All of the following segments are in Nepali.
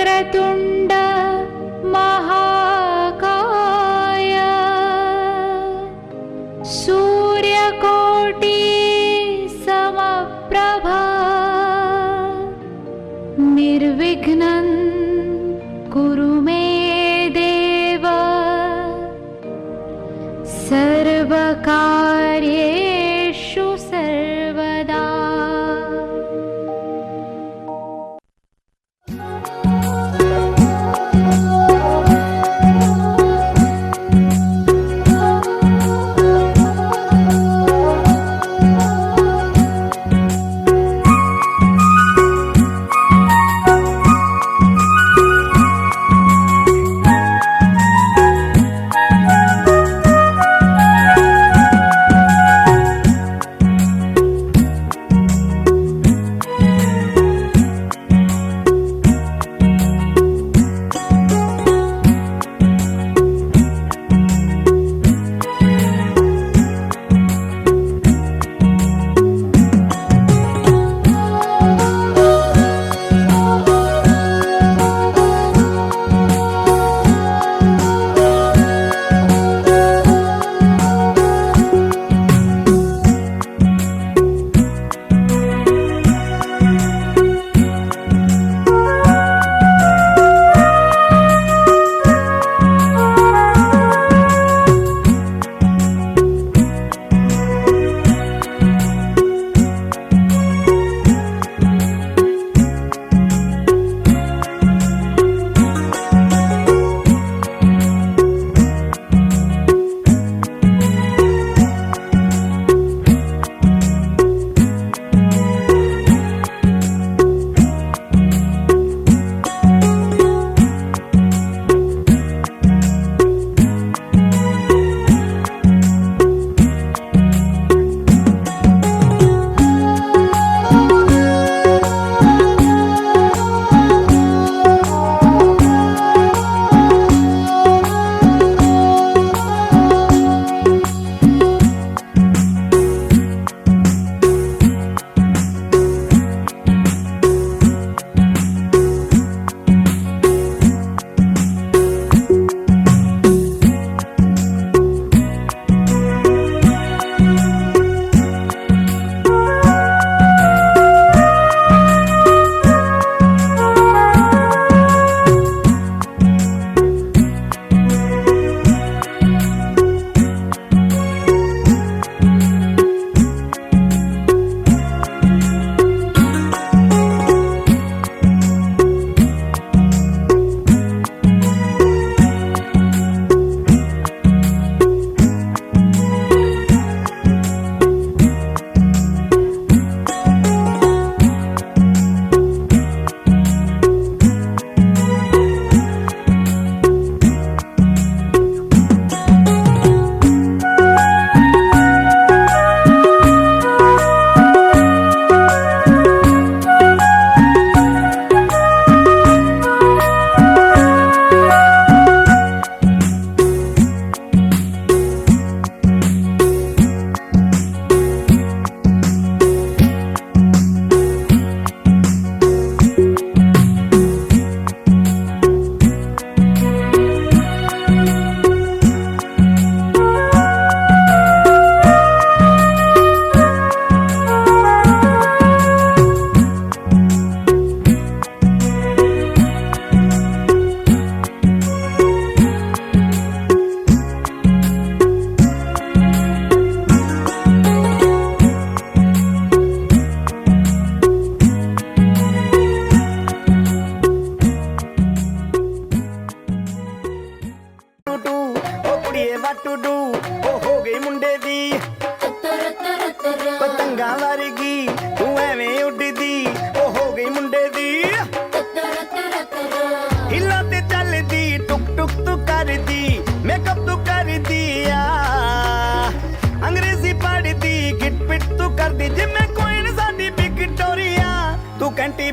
वक्रतुण्ड महाकाय सूर्यकोटि समप्रभा निर्विघ्नं कुरु मे देव सर्वकार्येषु सर्वदा।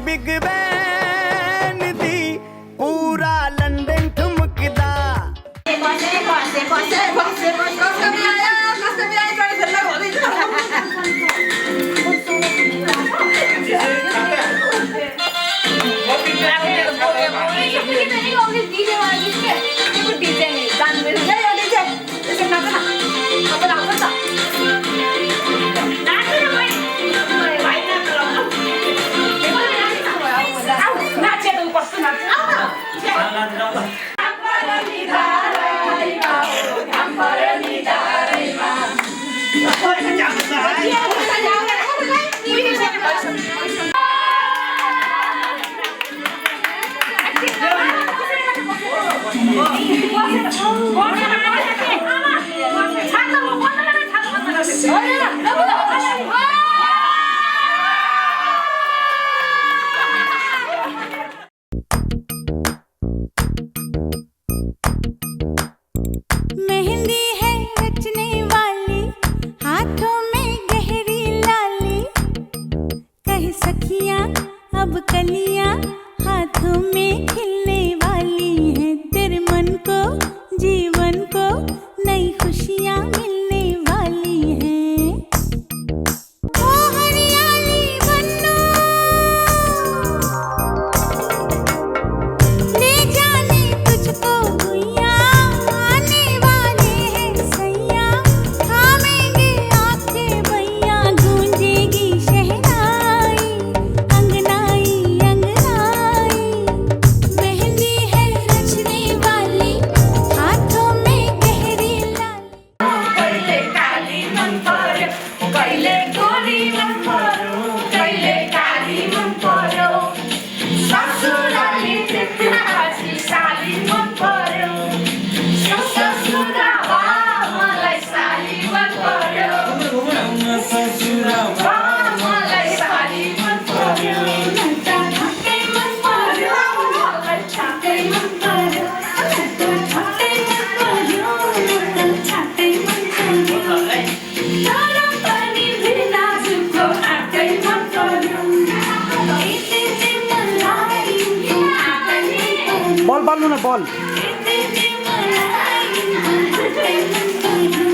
बिग बैन दी पूरा लंदन ठुमकदा। अब कलियां हाथों में खिलने वाली हैं, तेरे मन को जीवन को नई खुशियां मिलने वाली हैं। ओ हरियाली बन्नो ले जाने तुझको भुइयां, आने वाले हैं सैया, थामेंगे आपके भैया, गूंजेगी शहनाई अंगनाई अंगनाई। मेहंदी है रचने वाली, हाथों में गहरी लाली। कहिले काली मन पर्यो, कहिले गोरी मन पर्यो, कहिले काली मन पर्यो, ससुराली देख्दाखेरि साली मन पर्यो, ससुरावा मलाई साली मन पर्यो, मलाई साली मन पर्यो, ठ्याक्कै मन पर्यो, मलाई ठ्याक्कै मन पर्यो, ठ्याक्कै मन पर्यो, ठ्याक्कै मन पर्यो। तर पनि बिना जुको आँकै मन पर्यो, यति मलाई आँकै मन पर्यो, बल बाल्नु न बल यति मलाई आँकै मन पर्यो।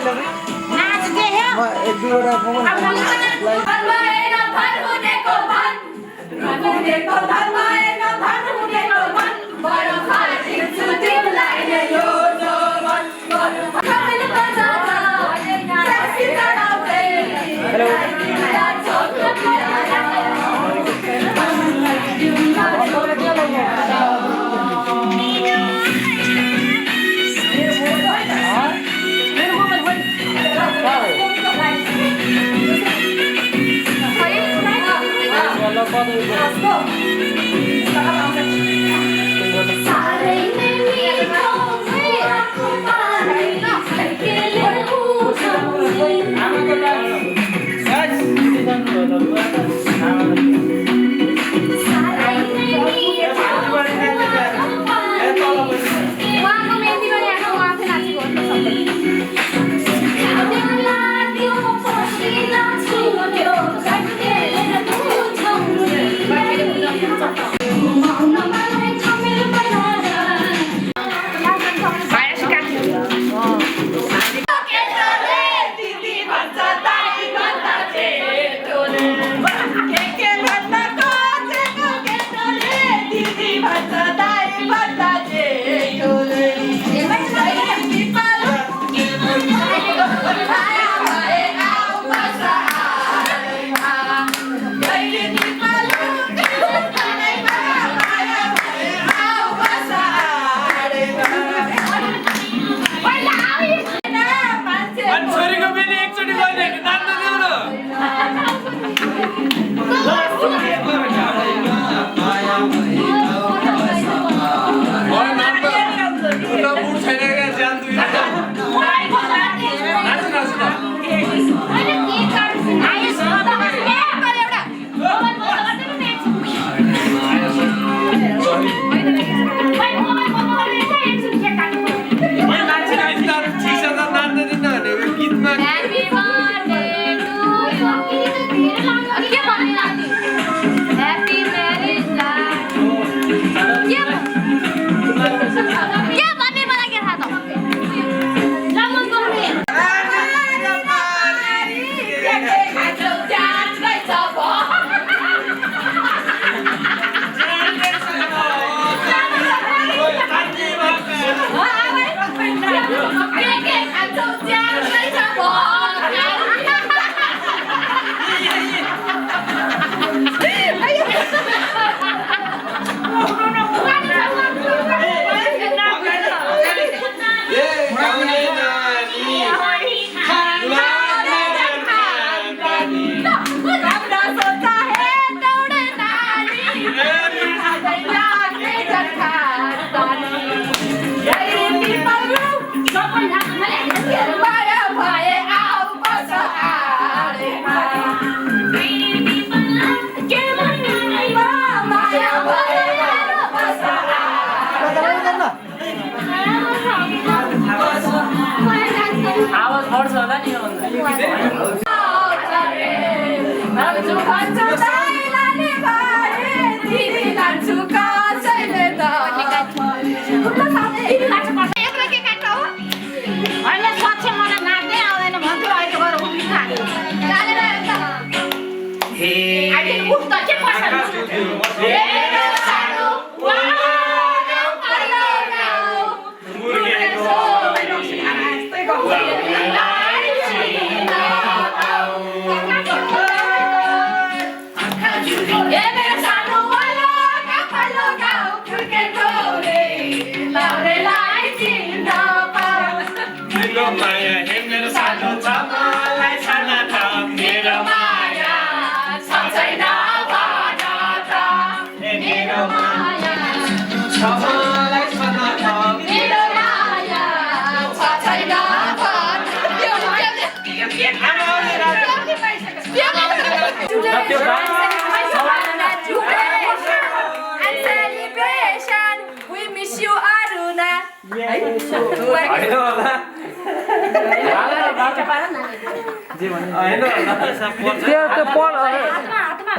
नाच देख्यो म एक दुईवटा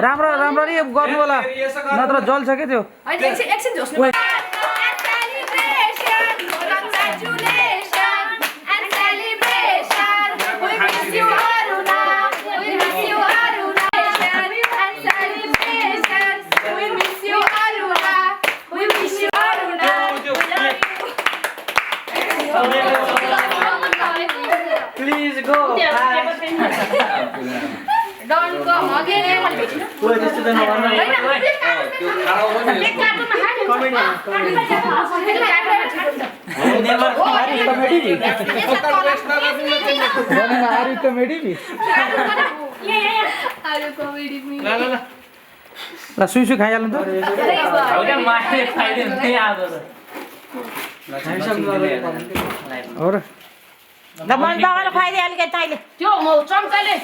राम्रो राम्ररी गर्नु होला नत्र जल्छ के त्यो डनको मगेले मैले भेटिन कोही त्यस्तो त नभन्नु हैन त्यो खाना हो नि एक कार्टुनमा खाने नेभर कमेडी भी बनेगा आरी कमेडी भी आरु कमेडी में ल सुई सुई खाइहाल्नु त होइन माथि खाइदिनु नै आज हो र ल मन बाबाले खुवाइदिए अलिकति तैँले त्यो चम्चाले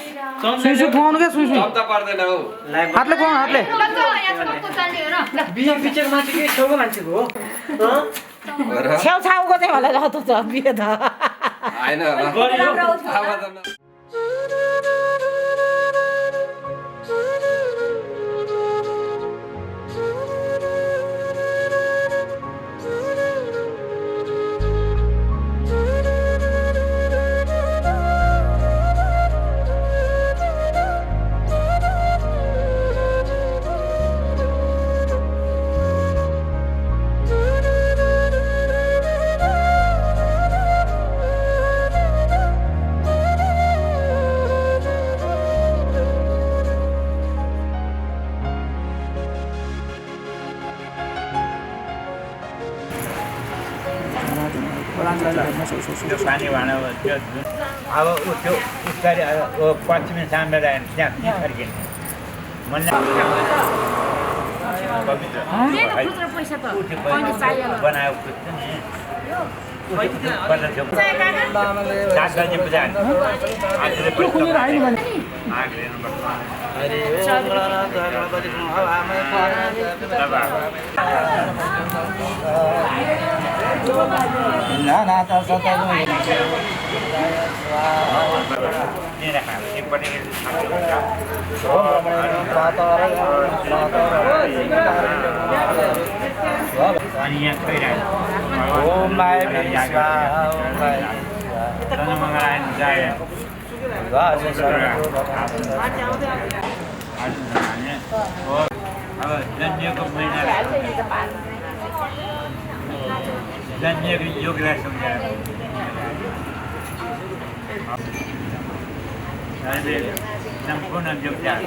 सुई सुई खुवाउनु क्या सुई सुई शब्द पर्दैन हौ हातले खुवाउनु हातले बिहे पिक्चर मान्छे के छेउको मान्छेको हो छेउछाउको चाहिँ होला जस्तो छ बिहे त हैन त्यो पानी भाँडा त्यो अब त्यो उत्तरी पश्चिमी साम्राज्य त्यहाँ फर्किने पवित्र पैसा त बनायो अनि यहाँ खोइरहेको अब जन्मिएको महिना जन्मिएको योगलाई सम्झाएर सम्पूर्ण योगदान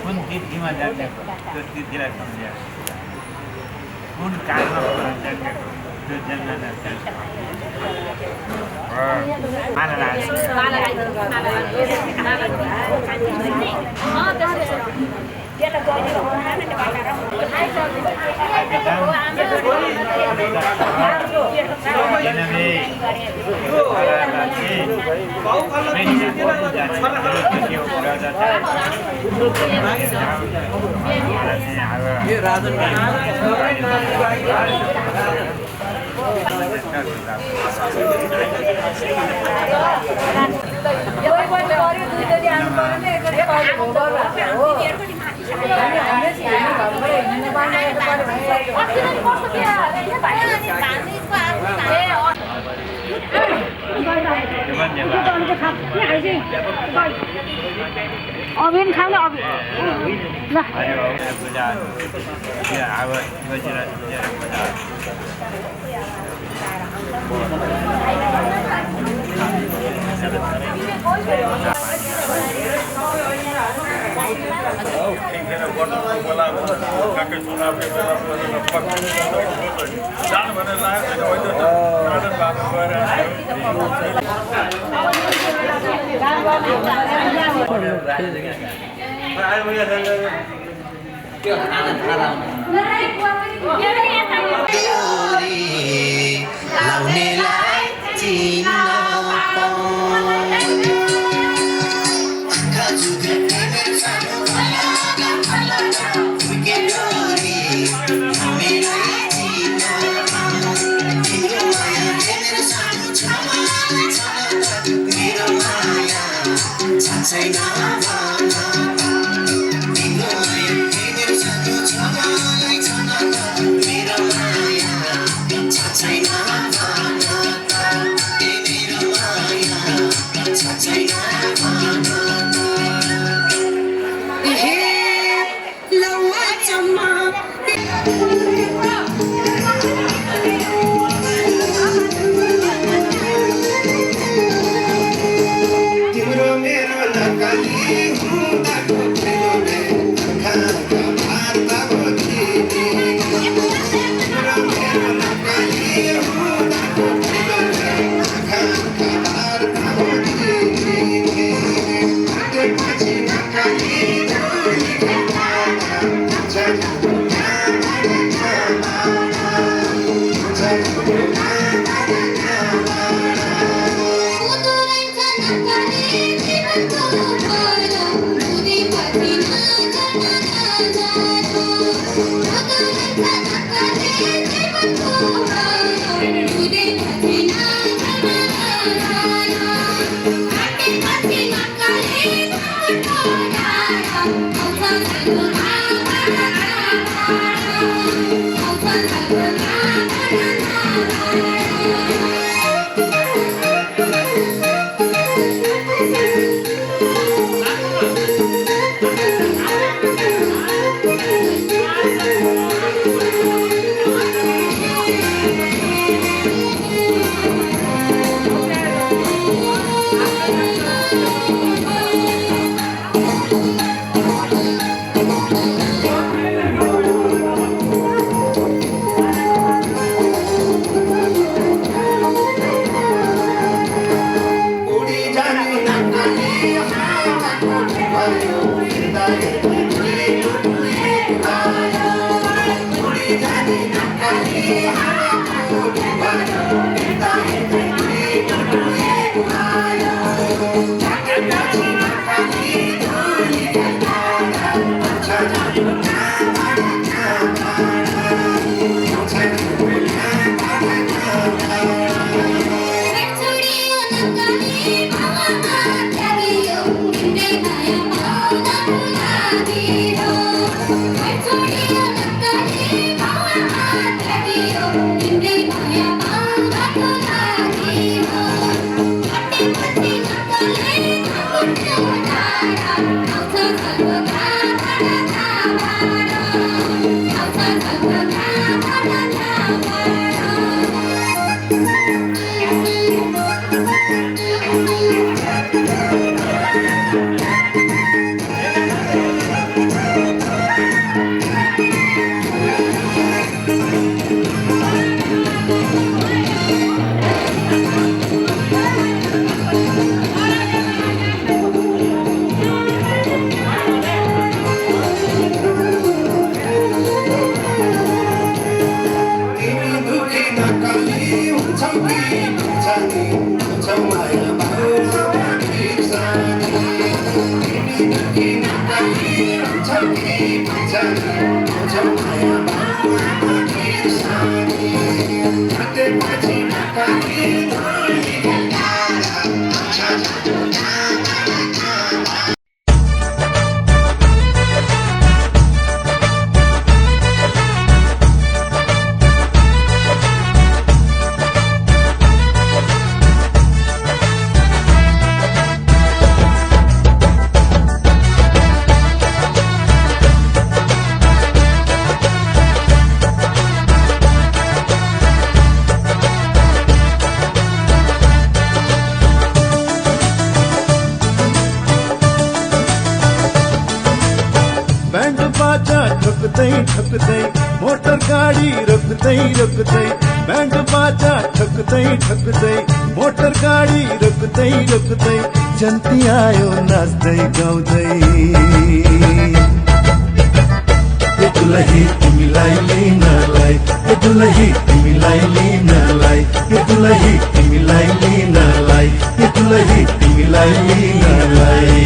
कुन तिथिमा जन्मेको त्यो तिथिलाई सम्झाएर कुन कालमा जन्मेको त्यो जन्मना अबिन खाने अबिन ल तिम्रो मेरो ठुक्दै मोटर गाडी रोक्दै रोक्दै ब्यान्ड बाजा ठुक्दै ठुक्दै मोटर गाडी रोक्दै रोक्दै जन्ती आयो नाच्दै गाउँदै दुलही तिमीलाई लिनलाई दुलही तिमीलाई लिनलाई दुलही तिमीलाई लिनलाई दुलही तिमीलाई लिनलाई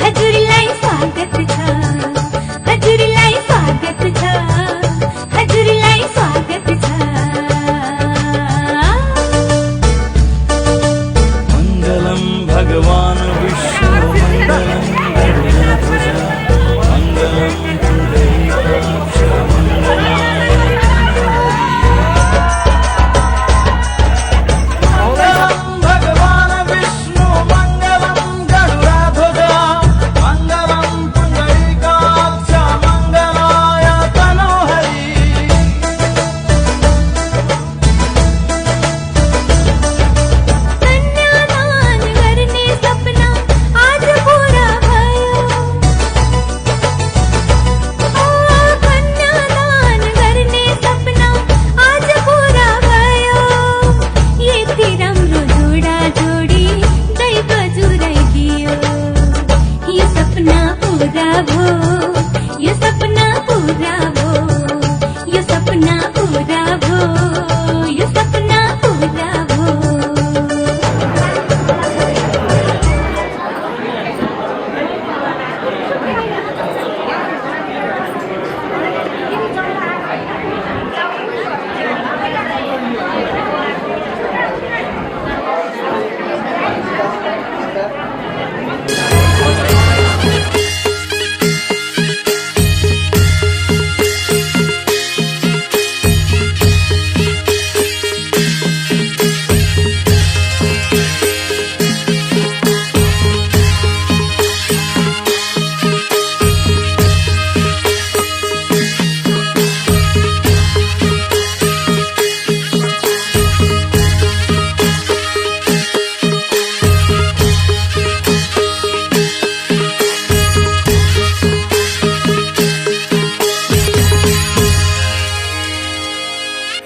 हजुरलाई स्वागत छ हजुरलाई स्वागत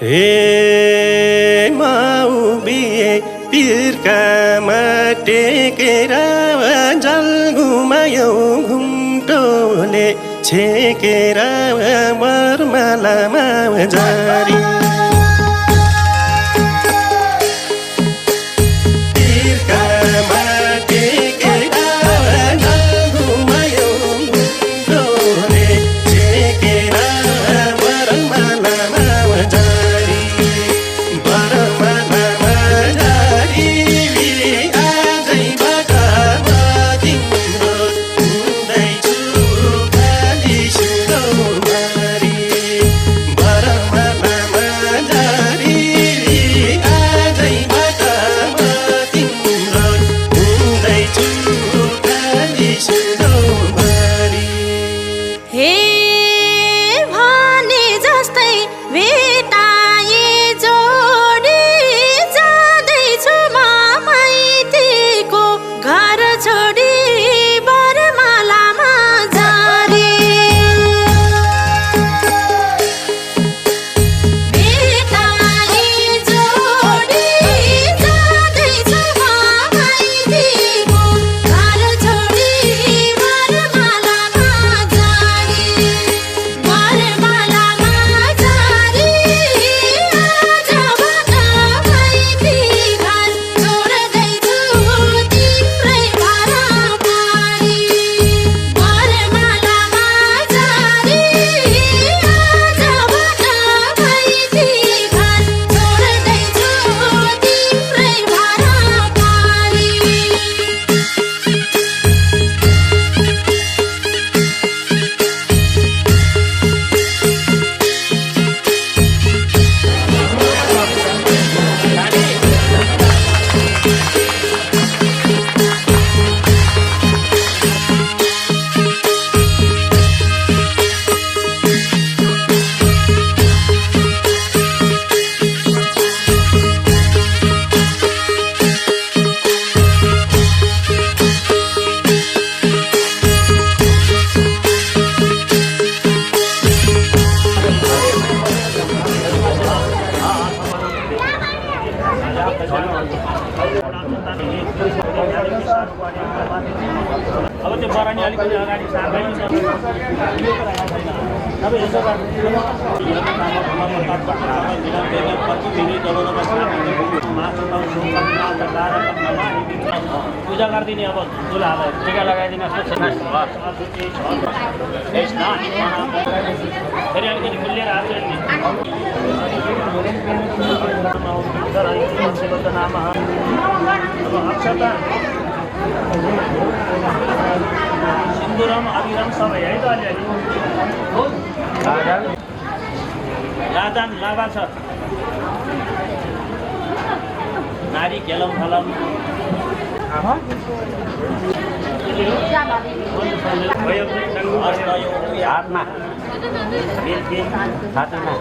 हे माउबिए पिरका टेकेर जल घुमायौ घुम्टोले छेकेर मरमालामा जारी अब त्यो बरानी अलिकति अगाडि सार्दै अब यसो पूजा गरिदिने अब चुलालाई टिका लगाइदिनु फेरि अलिकति गुलिएर आएको अक्षता सिन्दुरम अभिरम सबै है त अलिअलि लादान लाभा छ नारी खेलम फलम हातमा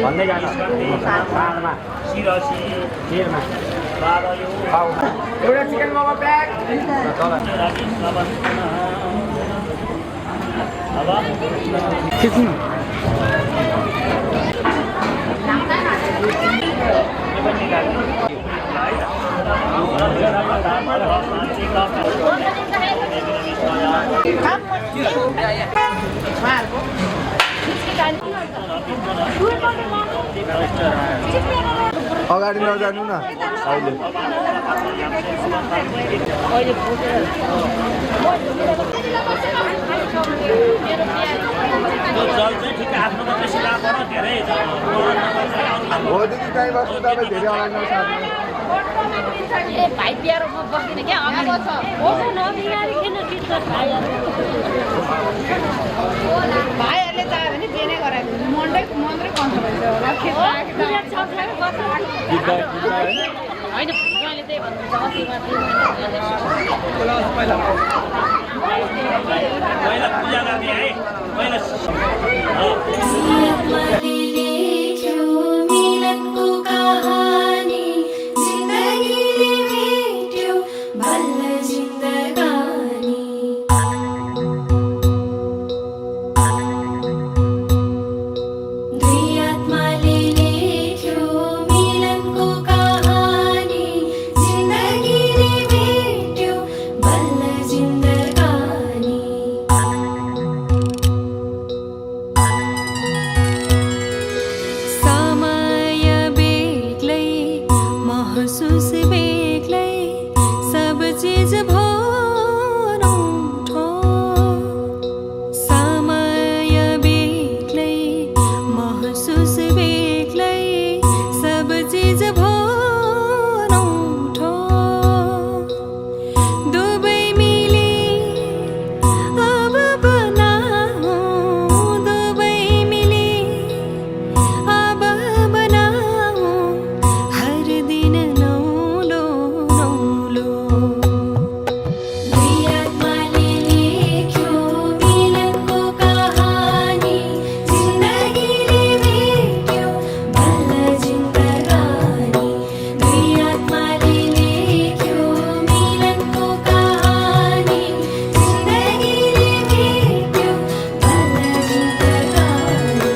भन्दै जानु सिरसी शिरमा एउटा चिकन मोमो प्याक अगाडि नजानु न अहिले भोलिदेखि कहीँ बस्नु तपाईँ धेरै अगाडि नसार्नु भाइ बिहार म बस्दिनँ क्या अगाडि भाइहरूले चाह्यो भने बिहानै गराएको मन्दै कन्स भइसक्यो होला होइन मैले त्यही महसुस बेग्लै सब चीज भो अनौठो समय बेग्लै महसुस बेग्लै सब चीज भो अनौठो दुबै मिली अब बनाऊ दुबै मिली अब बनाऊ हर दिन नौलो नौलो दुई आत्माले लेख्यो मिलनको कहानी जिन्दगीले भेट्यो बल्ल जिन्दगानी दुई आत्माले लेख्यो मिलनको कहानी जिन्दगीले भेट्यो बल्ल जिन्दगानी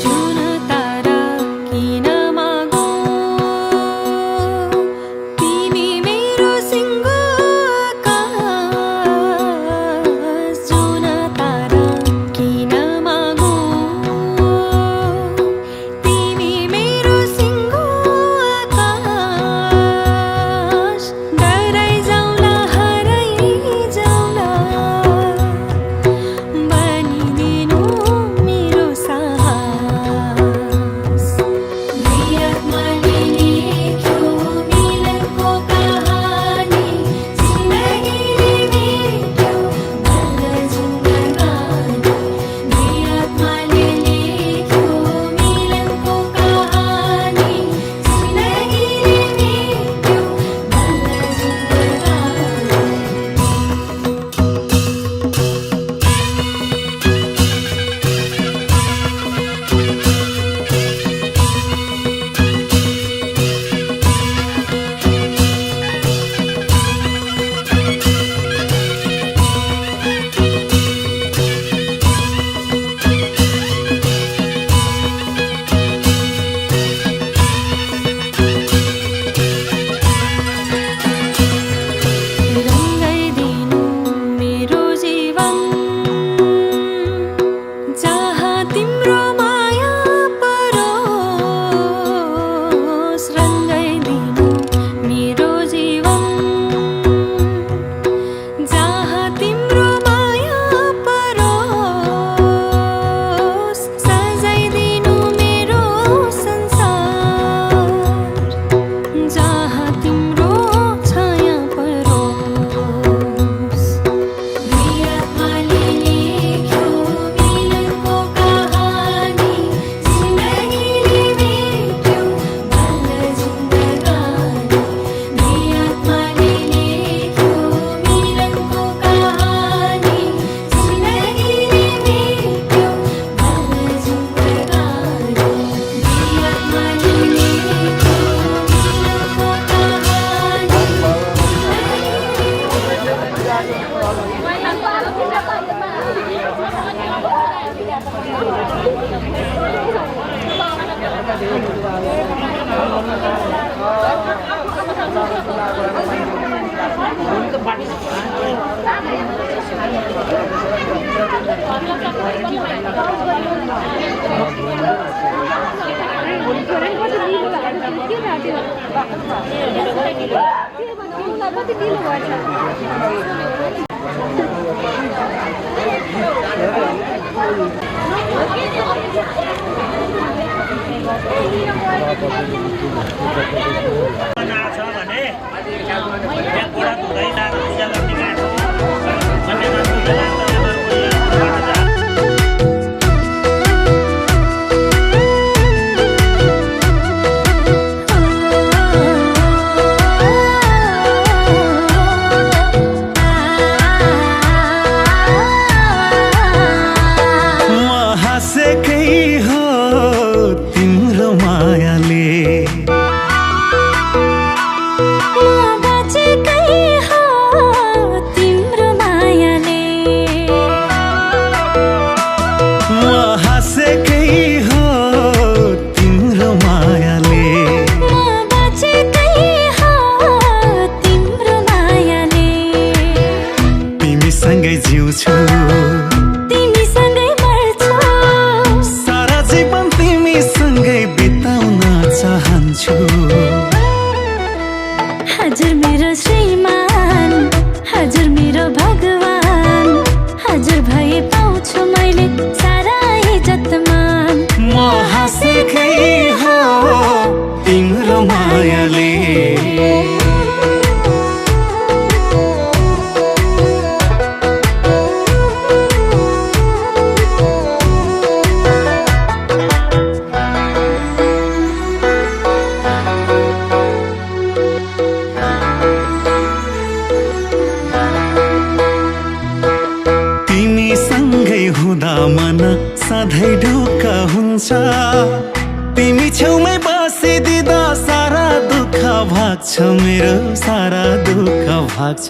जुन तारा किन मागौ तिमी मेरो सिङ्गो आकाश जुन तारा किन मागौ तिमी मेरो सिङ्गो आकाश डराइ जाउँला हराइ जाउँला बनिदिनु मेरो साहस दुई आत्माले लेख्यो मिलनको कहानी जिन्दगीले भेट्यो बल्ल जिन्दगानी दुई आत्माले लेख्यो मिलनको कहानी जिन्दगीले भेट्यो बल्ल रङ्गाइदिनु मेरो जीवन जहाँ तिम्रो माया परोस् रङ्गाइदिनु मेरो जीवन जहाँ तिम्रो माया परोस् सजाइदिनु मेरो संसार जहाँ तिम्रो छाया परोस् दुई आत्माले लेख्यो मिलनको कहानी जिन्दगीले भेट्यो बल्ल जिन्दगानी दुई आत्माले लेख्यो मिलनको कहानी जिन्दगीले भेट्यो बल्ल जिन्दगानी दुई आत्माले लेख्यो मिलनको नाच छ भने त्यहाँ गोडा धुँदै लाएर पूजा गर्ने गाएको अन्यथा पूजा लाग्दा हाँसेकै हो तिम्रो मायाले सधैँ ढुक्क हुन्छ तिमी छेउमै बसिदिँदा सारा दुःख भाग्छ मेरो सारा दुःख भाग्छ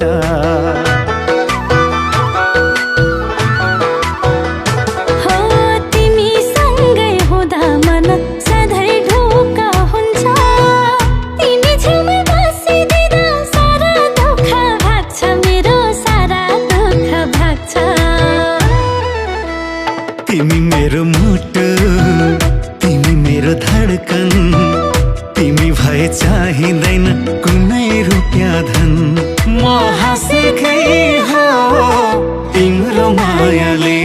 तिमी मेरो मुटु तिमी मेरो धडकन तिमी भए चाहिँदैन कुनै रुपियाँ धन म हाँसेकै हो तिम्रो मायाले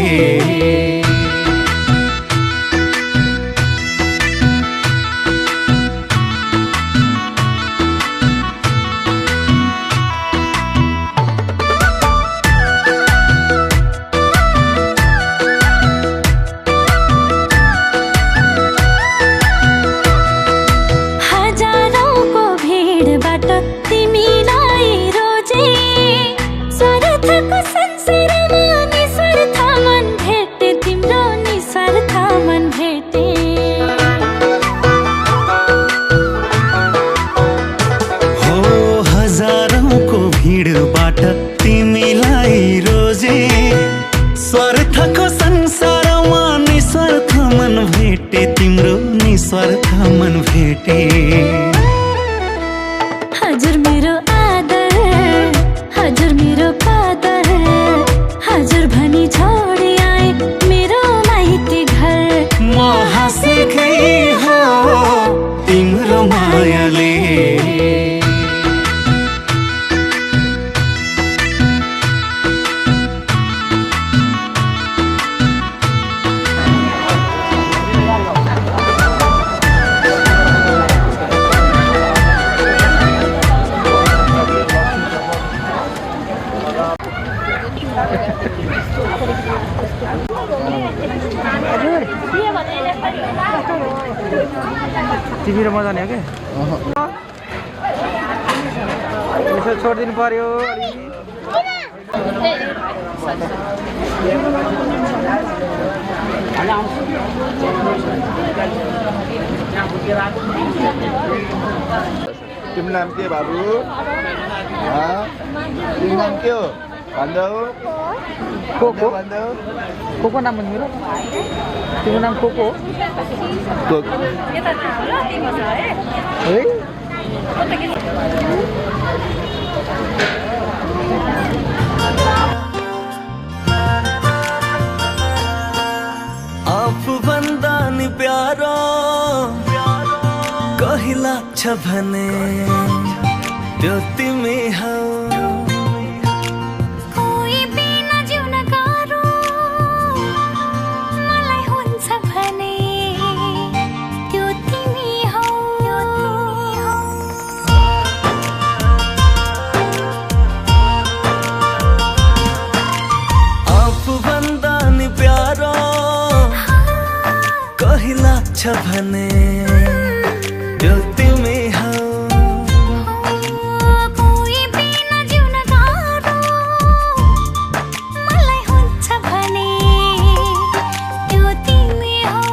तिमीलाई रोजे स्वार्थको संसारमा निस्वार्थ मन भेटे तिम्रो निस्वार्थ मन भेटे हजुर मेरो आदर हजुर मेरो कादर हजुर भनी छोडी आए मेरो माइती घर म हाँसेकै हो तिम्रो मायाले टिभी र मजा नि हो क्या यसो छोडिदिनु पर्यो तिम्रो नाम के बाबु तिम्रो नाम के हो भन्दौ को नाम भन्नु मेरो तिम्रो नाम को है आफूभन्दा नि प्यारो कही लाग्छ भने त्यो तिमी हौ भने त्यो तिमी हौ कोही बिना जिउन गाह्रो मलाई हुन्छ भने त्यो तिमी हौ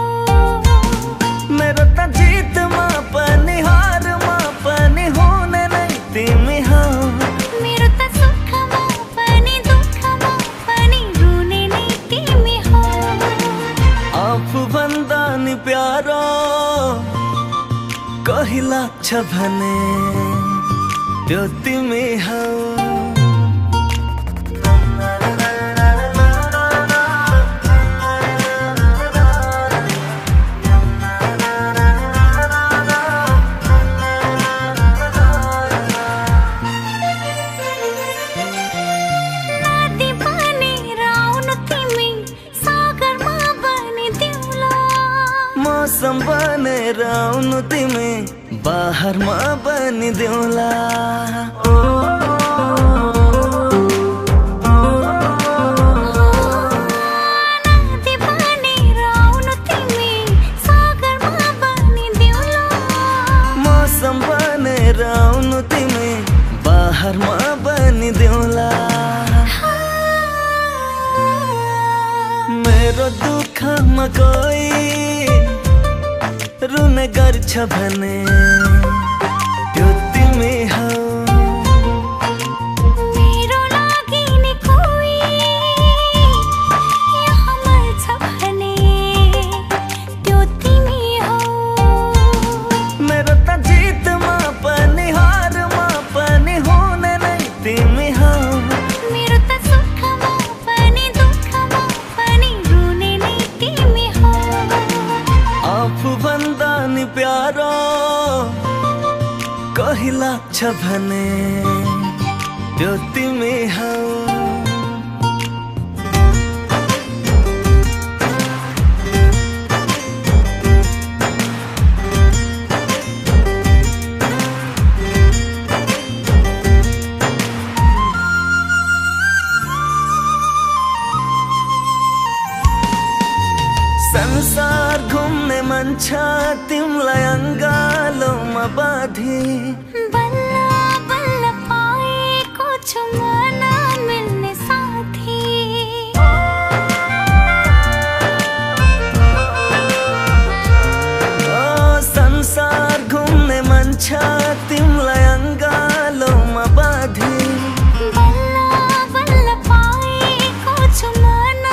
मेरो त जितमा पनि हारमा पनि हुने नै तिमी हौ मेरो त सुखमा पनि दुःखमा पनि रुने नै तिमी हौ आफूभन्दा नि प्यारो कही लाग्छ भने त्यो तिमी हौ मौसम बनेर आउनु तिमी बाहरमा बनिदेऊला नदी बनेर आउनु तिमी सागरमा बनिदेऊला मौसम बनेर आउनु तिमी बाहरमा बनिदेऊला मेरो दुःखमा कोही रुने गर्छ भने त्यो तिमी हौ मेरो लागि नि कोही यहाँ मर्छ भने त्यो तिमी हौ मेरो त जितमा पनि हारमा पनि हुने नै तिमी हौ मेरो त सुखमा पनि दुःखमा पनि रुने नै तिमी हौ आफूभन्दा नि प्यारो कही लाग्छ भने त्यो तिमी हौ संसार घुम्ने मन छ तिमलाई अङ्गालोमा बाँधी बल्ल बल्ल पाएको छु मन मिल्ने साथी ओ संसार घुम्ने मन छ तिमलाई अङ्गालोमा बाँधी बल्ल बल्ल पाएको छु मन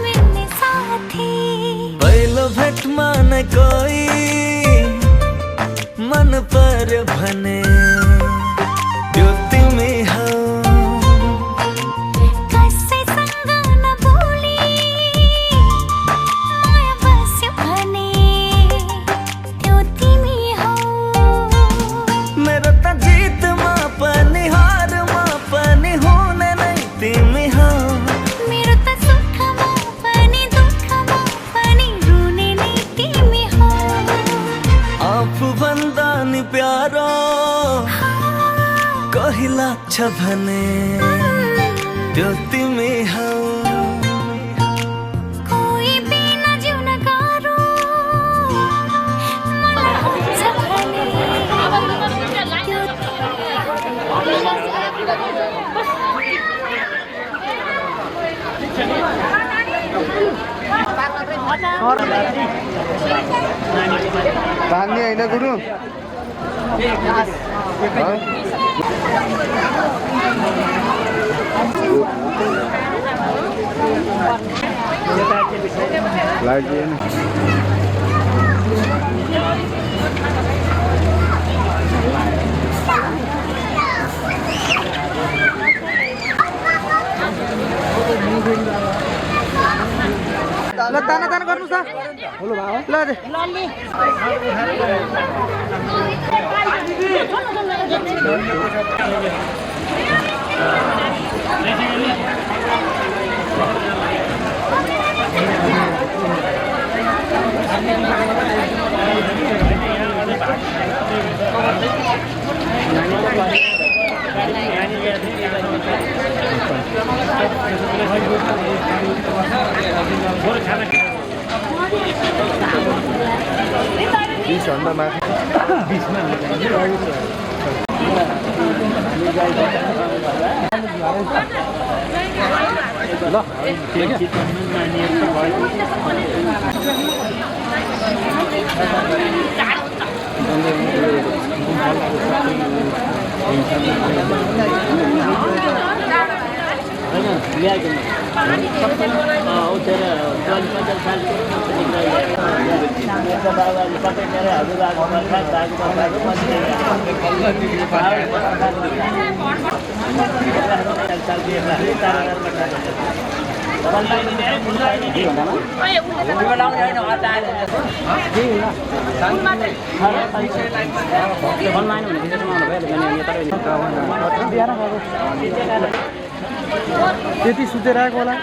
मिल्ने साथी पहिलो भेटमा नै कोही मन पर्यो भने त्यो तिमी हौ कसैसँग नबोली माया बस्यो भने त्यो तिमी हौ मेरो त जितमा पनि हारमा पनि हुने नै तिमी हौ मेरो त सुखमा पनि दुःखमा पनि रुने नै तिमी हौ आफूभन्दा नि प्यारो कही लाग्छ भने त्यो तिमी हौ कोही बिना जिउन गाह्रो मलाई हुन्छ भने त्यो तान्ने होइन गुरु ल ताना ताना गर्नुहोस् त ल दे त्यति सुतेर आएको होला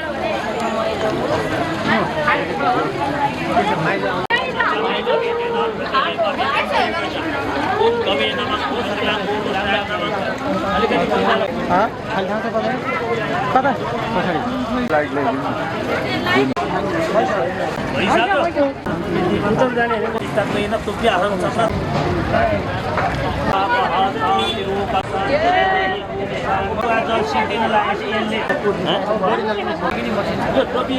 कता जाने जल सिद्धिन लागेपछि यसले यो टोपी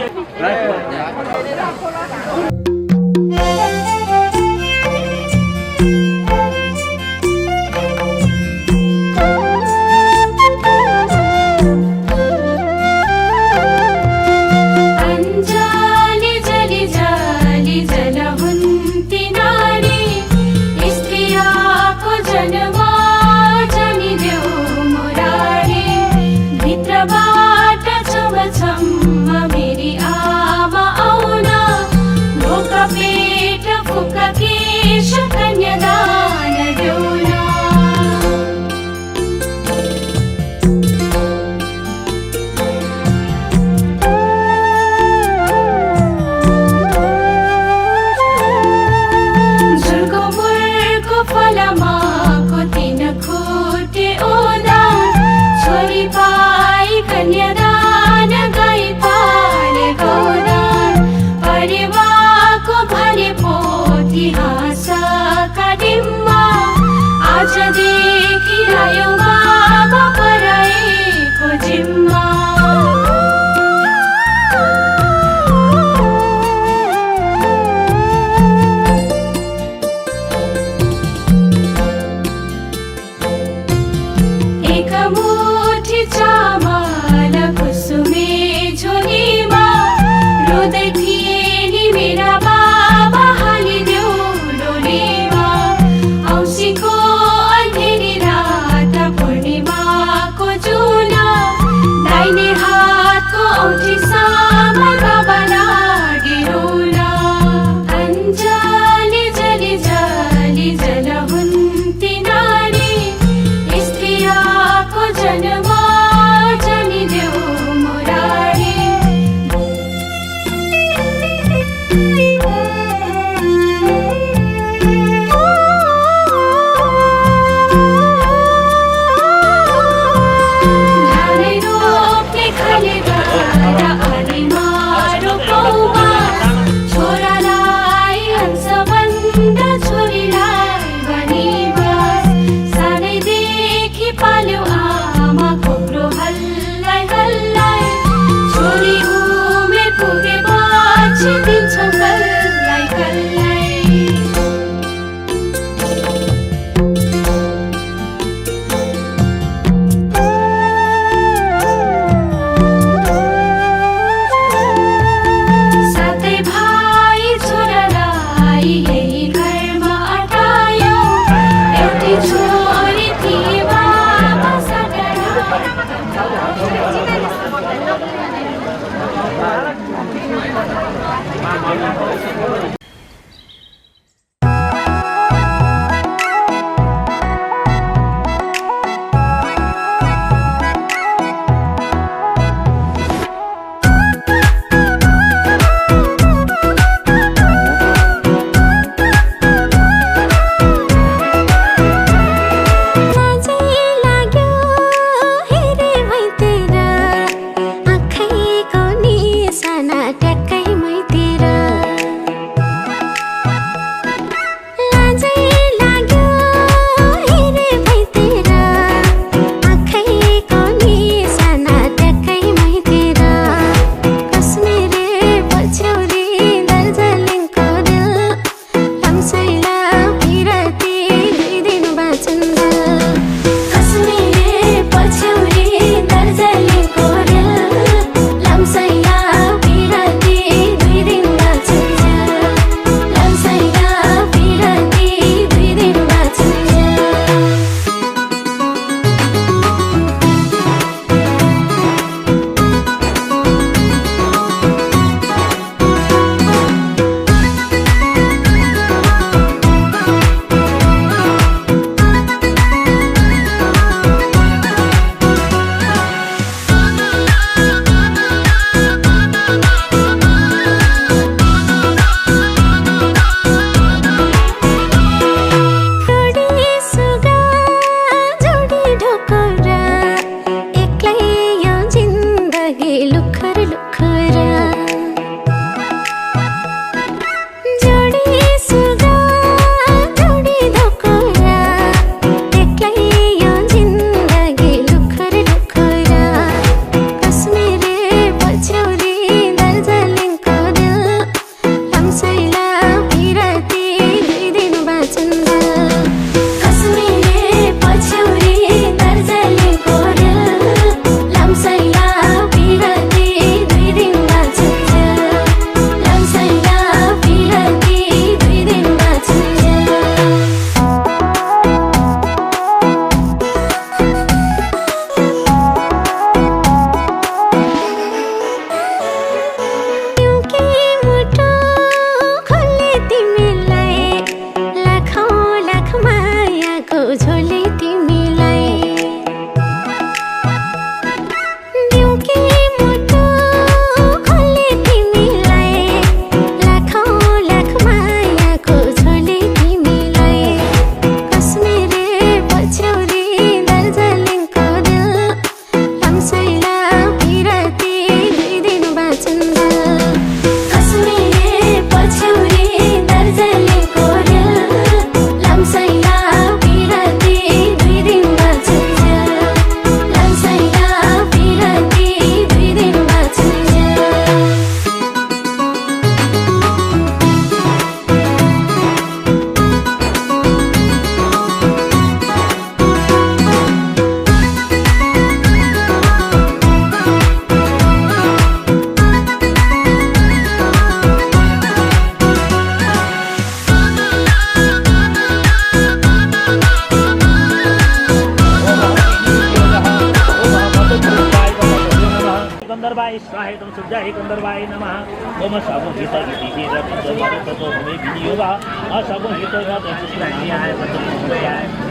ऊर्जाय गन्धर्वाय नमः ओम सगुहित इति रतो भूमि विनियोगः असगुहित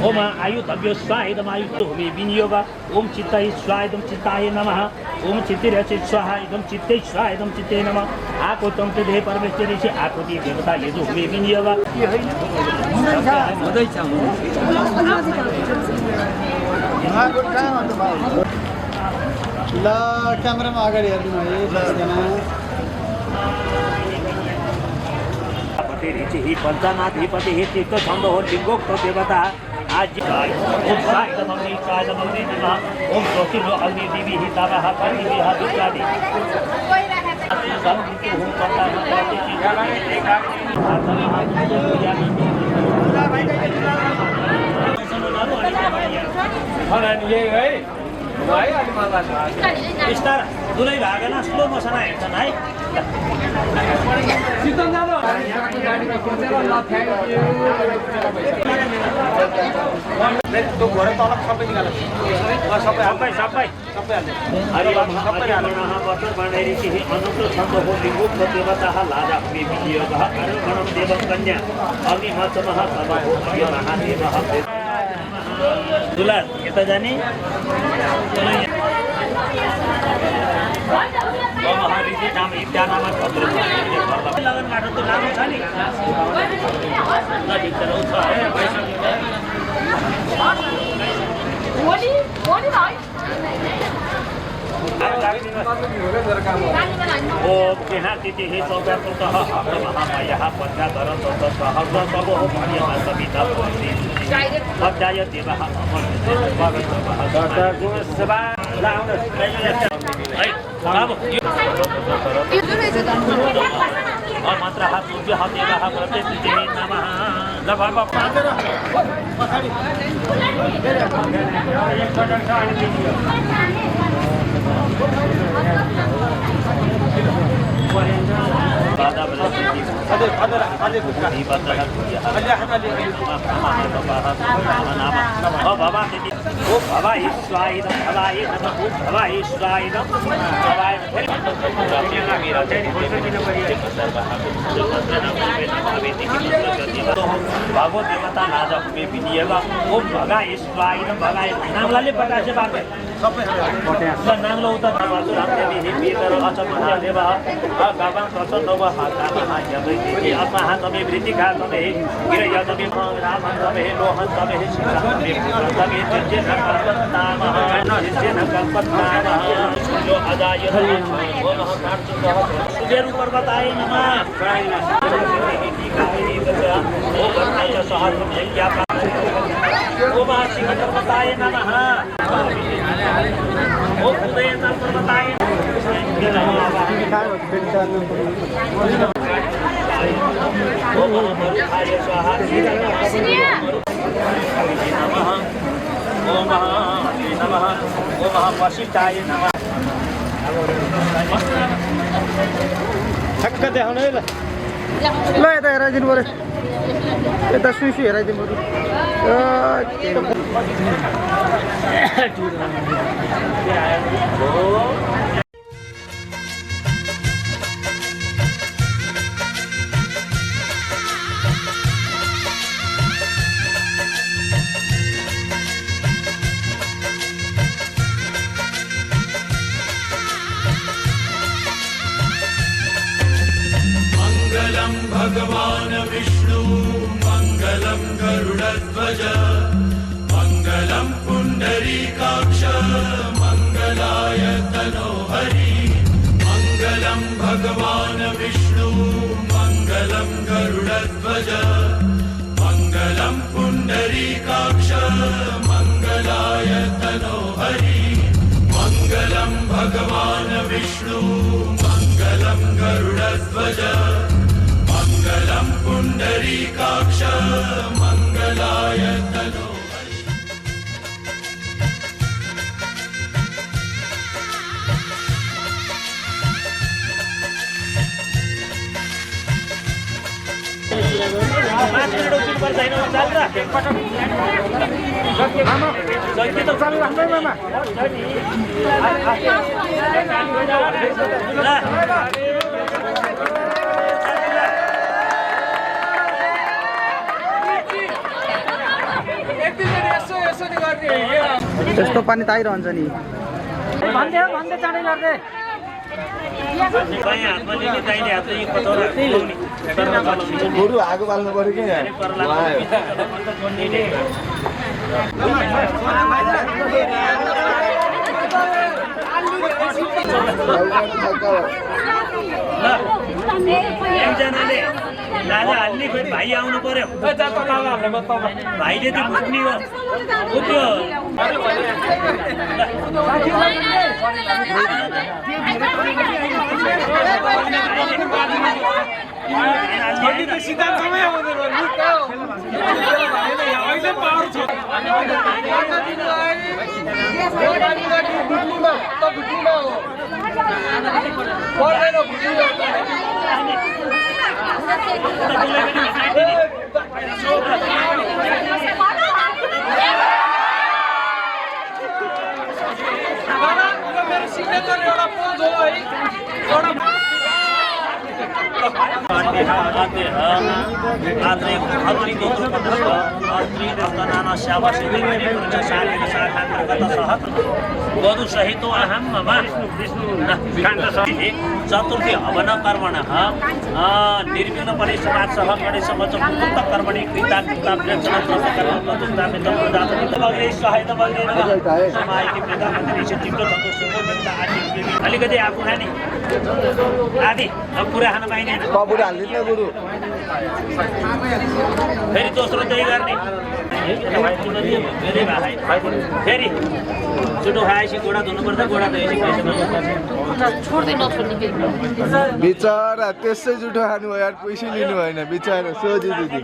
ओम आयुधव्यो स्वाहेदम आयुध भूमि विनियोगः ओम चित्तै स्वाहेदम चित्ताय नमः ओम चित्तिरचित स्वाहा इदम चित्तै स्वाहेदम चित्ते नमः आको तन्त्र देह परमेश्वरी से आकृति देवता यदु भूमि विनियोगः ल क्यामेरामा अगाडि हेर्नु है सबैजना हि पञ्चनाधिपति हि तीर्थ छन्द हो लिङ्गोक्त देवता आज ओम साइदमग्नि साइदमग्नि नमः ओम ज्योतिर्लो अग्नि देवी हि तावः कर्णिभिः दुर्गादि बिस्तार दुलै भागेन स्लो मोसन हेर्छन् है दुला यता जाने लगन बाटो त राम्रो छ नि ओम यहाँ तिथि चौकापुरतः महामायाः पञ्चाधर सहस्रतमो भार्यमा सविता पञ्चाय देवः मन्त्रः सूर्यः देवः प्रतिष्ठिते नमः भगवत देवता नाजा भूमि विनियोगः ओम भगाय स्वाइदम भगाय नामलाले पटासे बाटे नामलो उता नामसु रामदेवी हि पीतर अचमन्य देवः गावां प्रसन्नवः कामः यमै अस्माः तमे वृत्तिका तमे गिरय तमे रामं तमे लोहं तमे शिखा तमे तमे जन कल्पतामः जन कल्पतामः जो अजाय ओम कार्तिकः सुबेरु पर्वताय नमः ओम शिखपर्वताय नमः ओम उदयन पर्वताय ओम मरुथाय स्वाहा नमः ओम नमः ओम वशिष्ठाय नमः ठक्क देखाउनु है ल यता हेराइदिनु पऱ्यो यता सुइसु हेराइदिनु पऱ्यो भगवान विष्णु मंगलम गरुड़ध्वज मंगलम पुंडरीकाक्ष मंगलाय तनोहरि मंगलम भगवान विष्णु मंगलम गरुड़ध्वज मंगलम पुंडरीकाक्ष मंगलाय तनोहरि मंगलम भगवान विष्णु मंगलम गरुड़ध्वज मंगलम पुंडरीकाक्ष मंगलाय तनोहरि पाँच मिनट उठ्नु पर्छ हैन चाल र त्यस्तो पानी त आइरहन्छ नि भन्दै चाँडै गर्दै गोरु आगो बाल्नु पर्यो कि एकजनाले लाजा हाल्ने फेरि भाइ आउनु पर्यो भाइले त्यो बुझ्ने हो वधुसहितो अहं मम चतुर्थी हवन कर्मण निर्विघ्न परिसमाज सह गणेश मुक्त कर्मणि अलिकति आफू खाने आदि अब पुरा खान पाइँदैन फेरि दोस्रो त्यही गर्ने फेरि चुटो खाएपछि गोडा धुनुपर्छ गोडा धोएपछि बिचरा त्यसै जुठो खानु भयो यार पैसै लिनु भएन बिचरा सोझी दिदी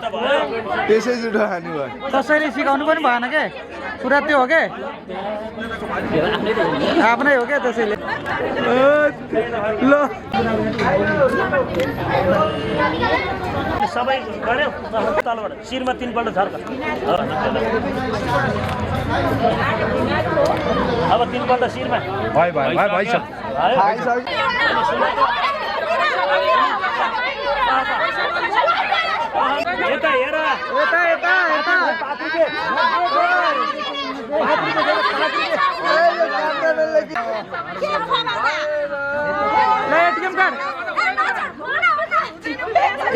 त्यसै जुठो खानु भयो कसरी सिकाउनु पनि भएन के पुरा त्यो हो के आफ्नै हो क्या त्यसैले ल सबै गऱ्यो तलबाट शिरमा 3 पल्ट झर्क अब 3 पल्ट शिरमा यता हेर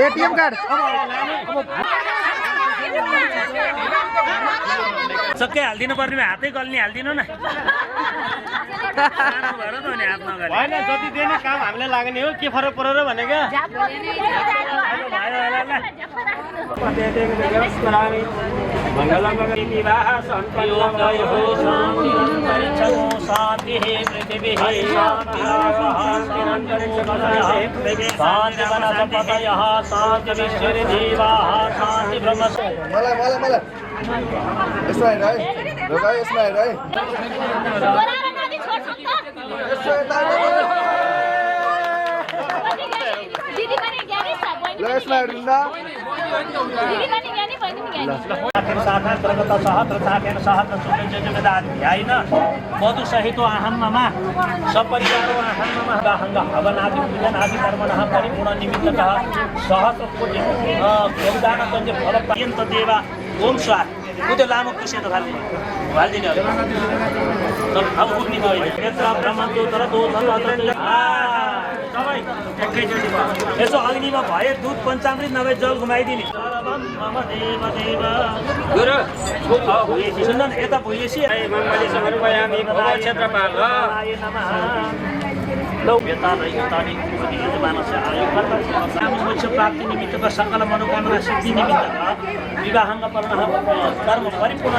एटीएम कार्ड सबै हाल्दिनु पर्ने हातै गल्ने हाल्दिनु न होइन जति दिने काम हामीलाई लाग्ने हो के फरक पर्यो र भनेको वधुसहितो अहं मम सपरिवारो अहं मम गाहंग हवनादि पूजन आदि कर्मणः परिपूर्ण निमित्ततः सहस्रकोटि योगदान तन्त्र फल पर्यन्त देवा ओम स्वाहा त्यो लामो पुसे त हाल्दिने अब उठ्ने भयो यत्र ब्रह्मको तर सबै एकैचोटि यसो अग्निमा भए दुध पञ्चामृत नभए जल घुमाइदिने सुन्दर यता भुलेसी प्राप्ति निमित्तको सकल मनोकामना सिद्धि निमित्त विवाहंग कर्म परिपूर्ण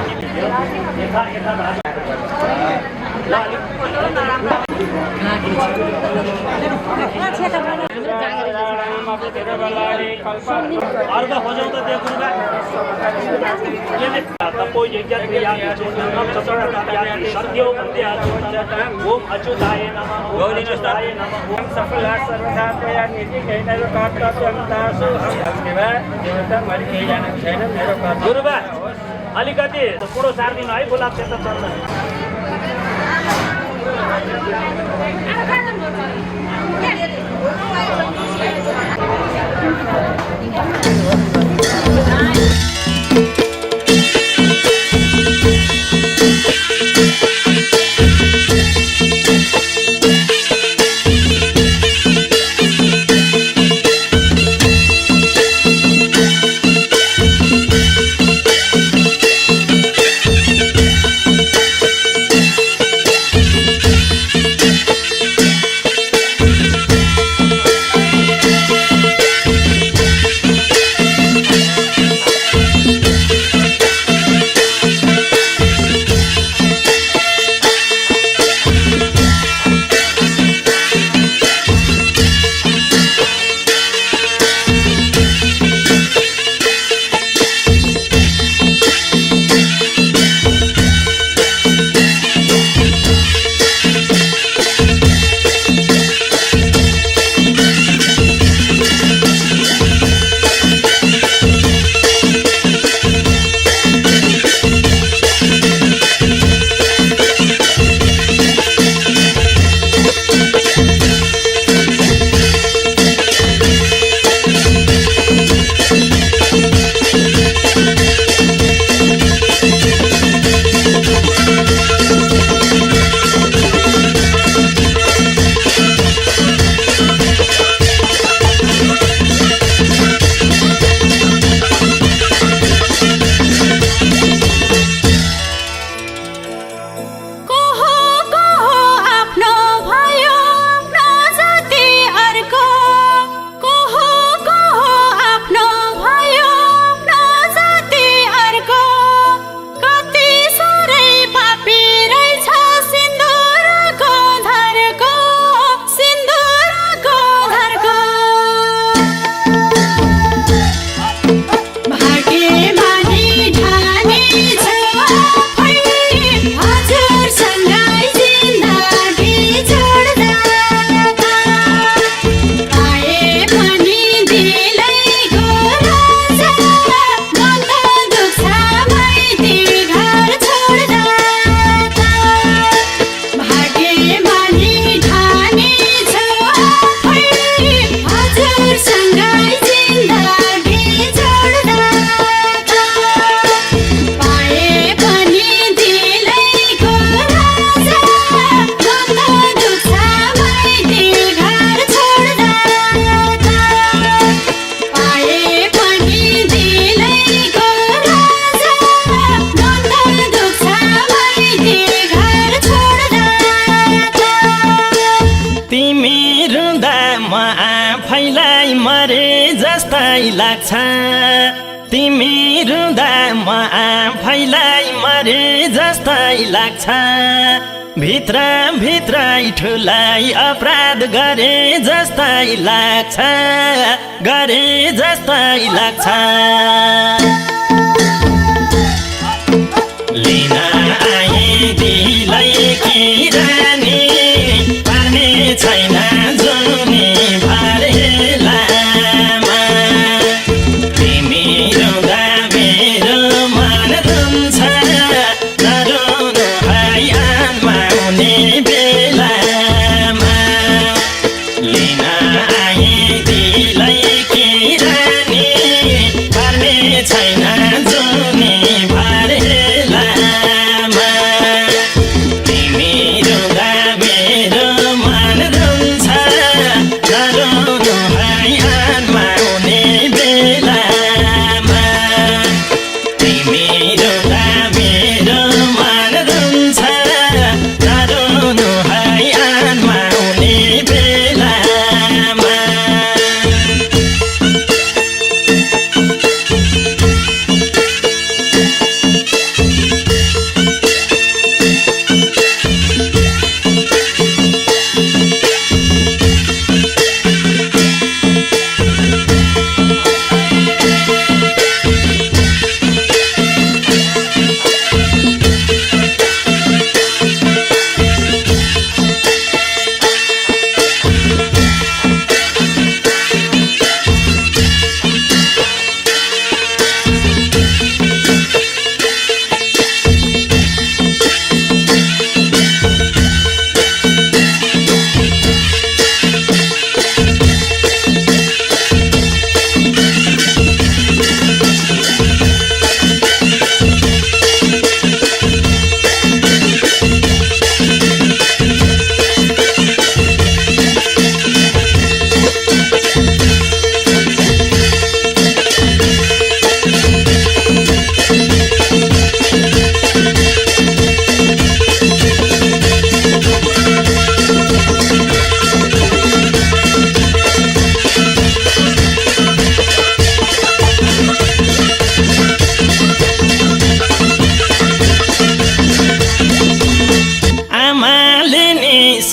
अर्घ खोजौँ त त्यो कुरोमा सत्यो ओम अच्युताय नमः गौरीनाथाय नमः ओम सफला सर्वसात्वया निर्जिकेन कर्तव्यं तासु गुरुबा अलिकति पुरो सारिदिनु है गुलाब सेतो चल्न लाग्छ तिमी रुँदा म आफैलाई मरे जस्तै लाग्छ भित्र भित्रै ठुलाई अपराध गरे जस्तै लाग्छ लिन आए दिलै कि रानी पार्ने छैन जुनी भरेला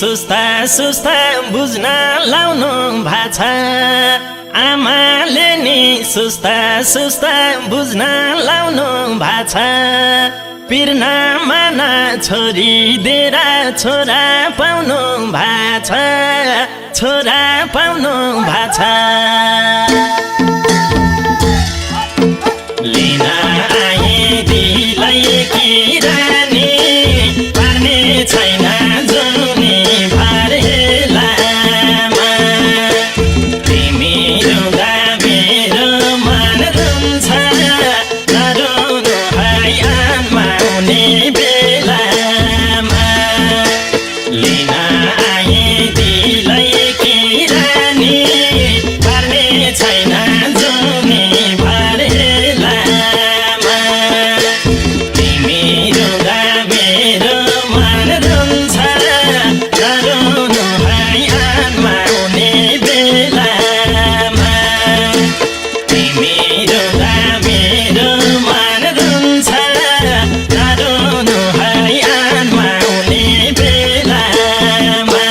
सुस्ता सुस्ता बुझ्न लाउनु भाछ आमाले नि सुस्ता सुस्ता बुझ्न लाउनु भाछ पिर्न माना छोरी दिएर छोरा पाउनु भाछ छोरा पाउनु भाछ लिन आए दिलै कि रानी पार्ने छैन जुनी भरेलामा तिमी रुँदा मेरो मन रुन्छ नरुनु है आन्माउने बेलामा लिन आए दिलै कि रानी पार्ने छैन जुनी भरेलामा तिमी रुँदा मेरो मन रुन्छ नरुनु है आन्माउने बेलामा तिमी रुँदा मेरो मन रुन्छ नरुनु है आन्माउने बेलामा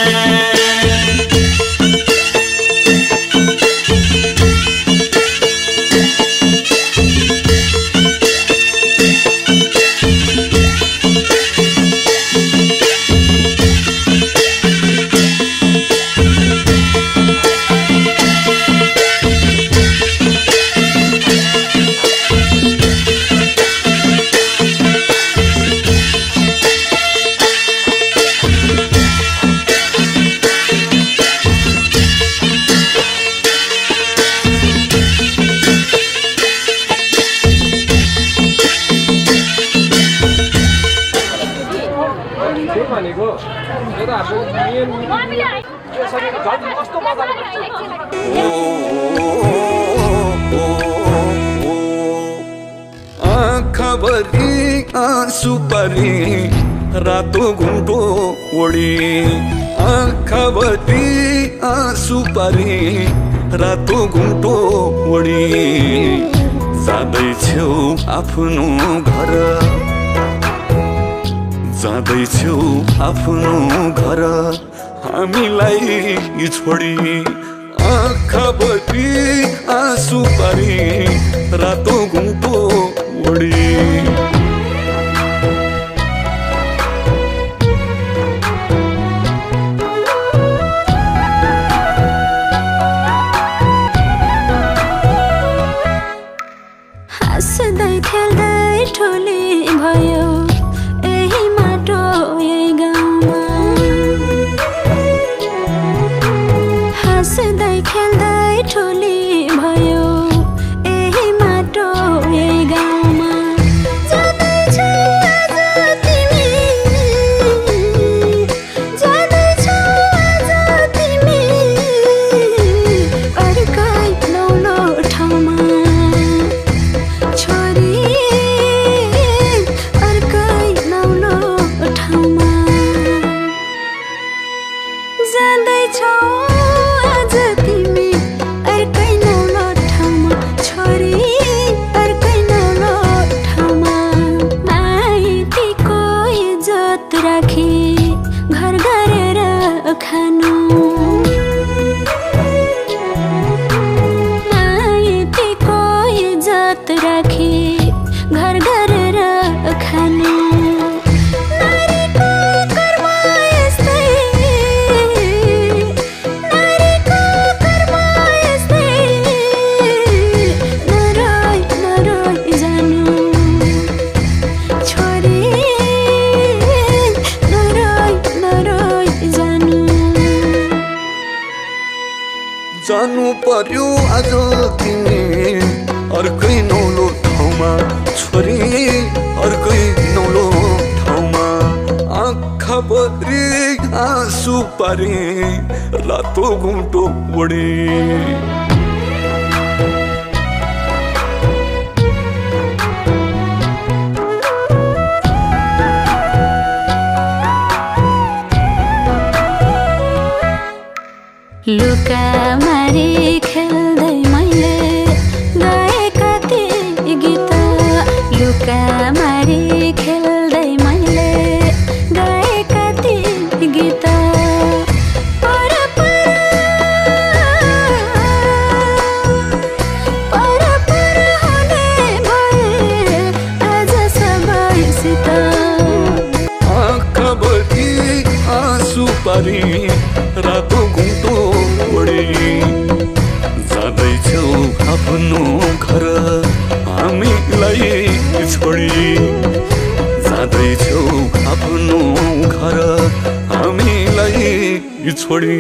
आँखाभरि आँसु परी रातो घुम्टो ओढी आँखाभरि आँसु परी रातो घुम्टो ओढी जाँदैछौ आफ्नो घर जाँदैछौ आफ्नो घर हामीलाई छोडी आँखाभरि आँसु परी रातो घुम्टो ओढी हाँस्दै खेल्दै ठुली भयो यही माटो यही गाउँमा हाँस्दै खेल्दै ठुली भयो यही माटो यही गाउँमा जाँदैछौ आज तिमी जाँदैछौ आज तिमी अर्कै नौलो ठाउँमा छोरी अर्कै नौलो ठाउँमा जाँदैछौ आज तिमी अर्कै नौलो ठाउँमा छोरी अर्कै नौलो ठाउँमा माइतीको इज्जत राखी घर गरेर खानु माइतीको इज्जत राखी घर गरेर खानु नारीको कर्म यस्तै नारीको कर्म यस्तै नरोइ नरोइ जानु छोरी नरोइ नरोइ जानु जानु पर्यो आज तिमी अर्कै नौलो ठाउँमा छोरी अर्कै नौलो ठाउँमा आँखाभरि आँसु पारे रातो घुम्टो ओढी लुका मारी खेल्दै मैले गाए कति गीत लुका मारी खेल्दै मैले गाए कति गीत रातो घुम्टो ओढी जाँदैछौ आफ्नो घर हामीलाई छोडी जाँदैछौ आफ्नो घर हामीलाई छोडी